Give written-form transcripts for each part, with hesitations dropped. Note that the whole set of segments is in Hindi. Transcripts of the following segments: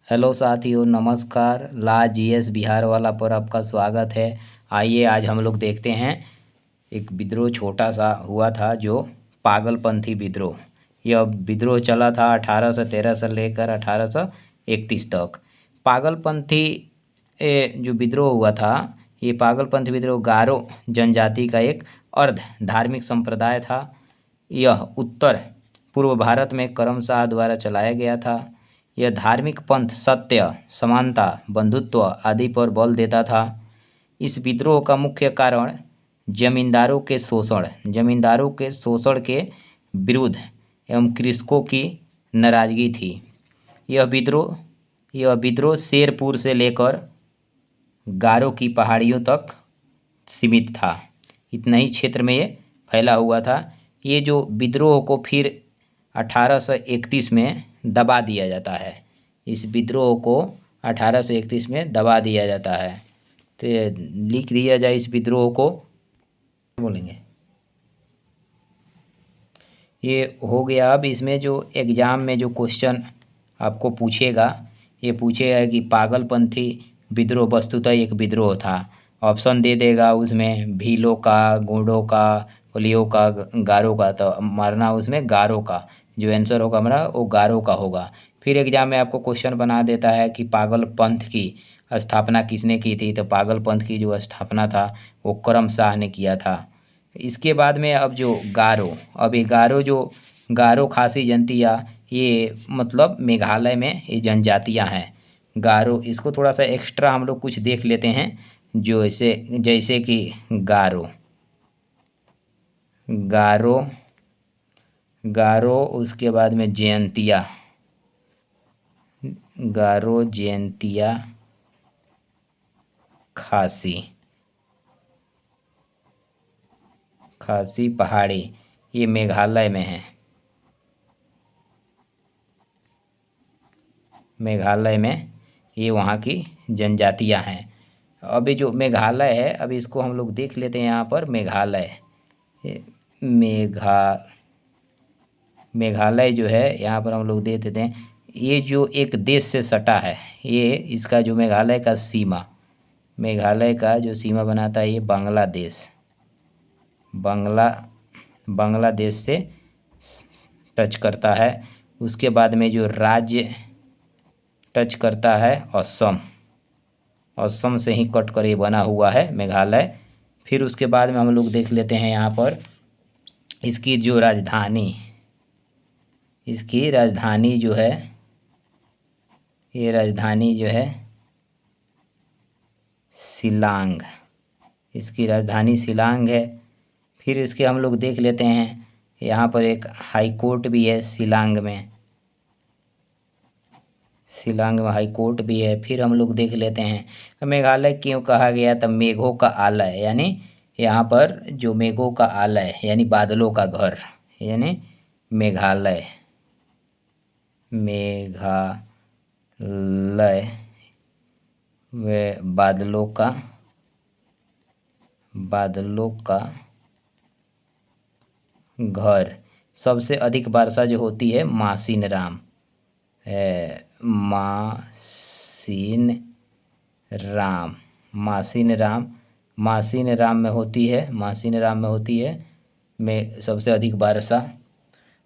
हेलो साथियों, नमस्कार। ला जीएस बिहार वाला पर आपका स्वागत है। आइए आज हम लोग देखते हैं एक विद्रोह छोटा सा हुआ था जो पागलपंथी विद्रोह। यह विद्रोह चला था 1813 से लेकर 1831 तक। पागलपंथी जो विद्रोह हुआ था, ये पागलपंथी विद्रोह गारो जनजाति का एक अर्ध धार्मिक संप्रदाय था। यह उत्तर पूर्व भारत में करमशाह द्वारा चलाया गया था। यह धार्मिक पंथ सत्य, समानता, बंधुत्व आदि पर बल देता था। इस विद्रोह का मुख्य कारण जमींदारों के शोषण के विरुद्ध एवं कृषकों की नाराजगी थी। यह विद्रोह शेरपुर से लेकर गारो की पहाड़ियों तक सीमित था। इतना ही क्षेत्र में ये फैला हुआ था। ये जो विद्रोह को फिर 1831 में दबा दिया जाता है। इस विद्रोह को 1831 में दबा दिया जाता है। तो ये लिख दिया जाए इस विद्रोह को, बोलेंगे ये हो गया। अब इसमें जो एग्ज़ाम में जो क्वेश्चन आपको पूछेगा, ये पूछेगा कि पागलपंथी विद्रोह वस्तुतः एक विद्रोह था। ऑप्शन दे देगा उसमें भीलों का, गोंडों का, कोलियों का, गारो का। तो मारना उसमें गारो का, जो आंसर होगा हमारा वो गारो का होगा। फिर एग्जाम में आपको क्वेश्चन बना देता है कि पागल पंथ की स्थापना किसने की थी। तो पागल पंथ की जो स्थापना था वो करमशाह ने किया था। इसके बाद में अब ये गारो खासी जनतिया, ये मतलब मेघालय में ये जनजातियां हैं। गारो, इसको थोड़ा सा एक्स्ट्रा हम लोग कुछ देख लेते हैं। जो जैसे कि गारो गारो गारो उसके बाद में जयंतिया खासी पहाड़ी, ये मेघालय में है। मेघालय में ये वहाँ की जनजातियाँ हैं। अभी जो मेघालय है, अभी इसको हम लोग देख लेते हैं। यहाँ पर मेघालय जो है, यहाँ पर हम लोग देख देते हैं। ये जो एक देश से सटा है, ये इसका जो मेघालय का जो सीमा बनाता है, ये बांग्लादेश से टच करता है। उसके बाद में जो राज्य टच करता है असम से ही कट कर ये बना हुआ है मेघालय। फिर उसके बाद में हम लोग देख लेते हैं यहाँ पर इसकी राजधानी जो है, ये राजधानी जो है शिलांग। इसकी राजधानी शिलांग है। फिर इसके हम लोग देख लेते हैं, यहाँ पर एक हाई कोर्ट भी है शिलांग में हाई कोर्ट भी है। फिर हम लोग देख लेते हैं मेघालय क्यों कहा गया। तब मेघों का आलय, यानी यहाँ पर जो मेघों का आलय यानी बादलों का घर, यानी मेघालय वे बादलों का घर। सबसे अधिक वर्षा जो होती है मासिन राम में होती है में सबसे अधिक वर्षा।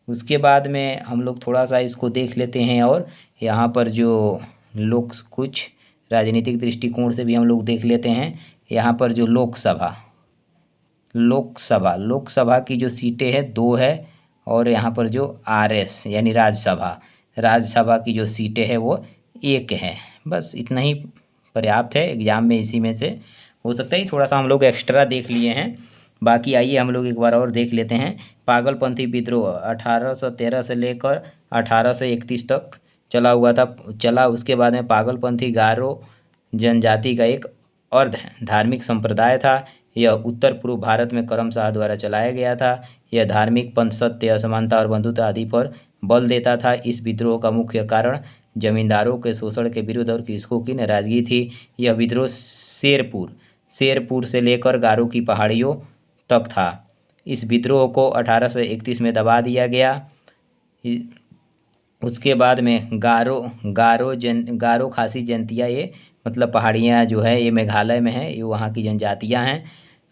उसके बाद में हम लोग थोड़ा सा इसको देख लेते हैं। और यहाँ पर जो लोग कुछ राजनीतिक दृष्टिकोण से भी हम लोग देख लेते हैं। यहाँ पर जो लोकसभा की जो सीटें हैं 2 है। और यहाँ पर जो आरएस यानी राज्यसभा की जो सीटें हैं वो 1 है। बस इतना ही पर्याप्त है एग्जाम में। इसी में से हो सकता है थोड़ा सा हम लोग एक्स्ट्रा देख लिए हैं। बाकी आइए हम लोग एक बार और देख लेते हैं। पागलपंथी विद्रोह 1813 से लेकर 1831 तक चला। उसके बाद में पागलपंथी गारो जनजाति का एक अर्ध धार्मिक संप्रदाय था। यह उत्तर पूर्व भारत में करमशाह द्वारा चलाया गया था। यह धार्मिक पंथ सत्य, असमानता और बंधुता आदि पर बल देता था। इस विद्रोह का मुख्य कारण जमींदारों के शोषण के विरुद्ध और कृषकों की नाराजगी थी। यह विद्रोह शेरपुर से लेकर गारो की पहाड़ियों तक था। इस विद्रोह को 1831 में दबा दिया गया। उसके बाद में गारो खासी जयंतिया, ये मतलब पहाड़ियाँ जो है ये मेघालय में है, ये वहाँ की जनजातियाँ हैं।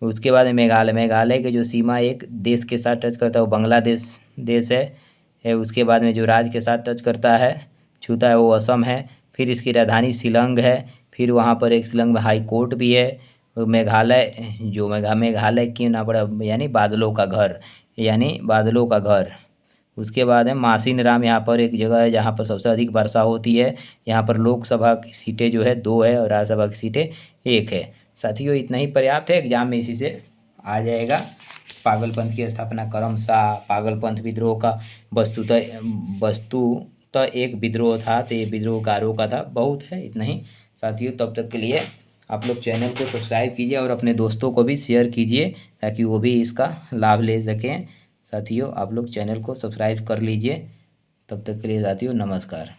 उसके बाद में मेघालय के जो सीमा एक देश के साथ टच करता है वो बांग्लादेश देश है। उसके बाद में जो राज्य के साथ टच करता है, छूता है, वो असम है। फिर इसकी राजधानी शिलंग है। फिर वहाँ पर एक शिलंग में हाई कोर्ट भी है। मेघालय जो मेघालय क्यों ना पड़ा, यानी बादलों का घर, यानी बादलों का घर। उसके बाद है मासिन राम, यहाँ पर एक जगह है जहाँ पर सबसे अधिक वर्षा होती है। यहाँ पर लोकसभा की सीटें जो है 2 है और राज्यसभा की सीटें 1 है। साथियों इतना ही पर्याप्त है, एग्जाम में इसी से आ जाएगा। पागलपंथ की स्थापना करमशाह, पागलपंथ विद्रोह का वस्तुतः एक विद्रोह था, तो ये विद्रोह गारो का था। बहुत है, इतना ही साथियों। तब तक के लिए आप लोग चैनल को सब्सक्राइब कीजिए और अपने दोस्तों को भी शेयर कीजिए ताकि वो भी इसका लाभ ले सकें। साथियों आप लोग चैनल को सब्सक्राइब कर लीजिए। तब तक के लिए साथियों नमस्कार।